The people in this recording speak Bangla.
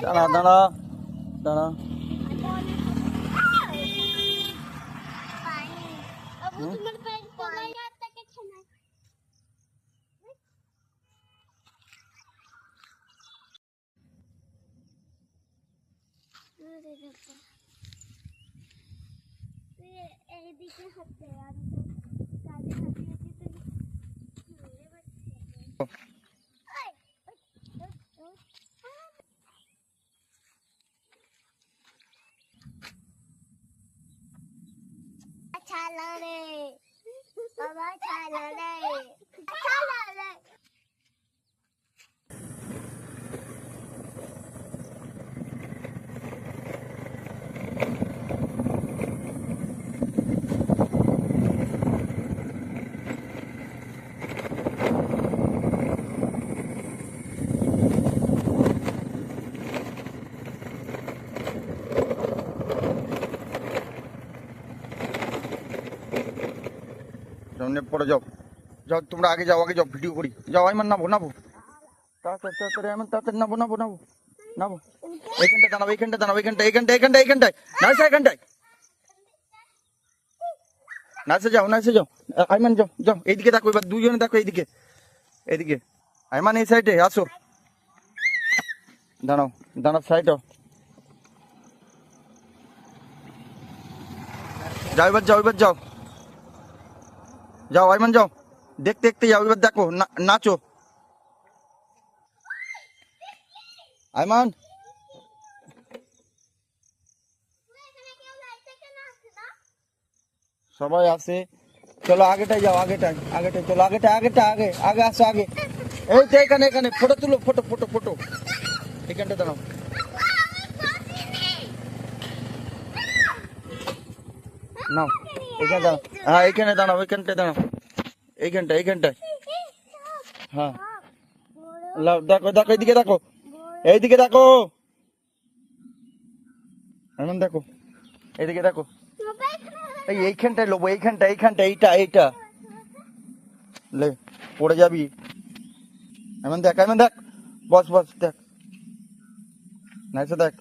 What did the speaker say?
দাঁড়া দাঁড়া দাঁড়া এইদিকে হচ্ছে আর ছালা রে বাবা ছালা রে ছালা রে সামনে পড়ে যাও যাও তোমরা আগে যাও ভিডিও করি যাও আইমান নাবো নাবো তাড়াতাড়ি আইমান তাড়াতাড়ি নাবো নাবো নাবো নাবো এইখানটায় দাঁড়াবো এইখানটায় এইখানটায় নাচে যাও আইমান যাও এইদিকে দেখো এবার দুজনে দেখো এইদিকে আইমান এই সাইডে আসো দাঁড়াও সাইডে যাও আইমান যাও দেখতে যাও এবার দেখো নাচো আইমান সবাই আসে চলো আগেটাই যাও আগেটাই চলো আগে আসো আগে এই তো এখানে ফটো তুলো ফটো এখানটা দাঁড়াও নাও এখানে দাঁড়াও হ্যাঁ এইখানে দাঁড়াও এইখানটায় হ্যাঁ দেখো এইদিকে দেখো এমন দেখো এইদিকে দেখো এইখানটায় লোবো এইখানটা এইটা লে পড়ে যাবি এমন দেখ বস দেখ নাইসে দেখ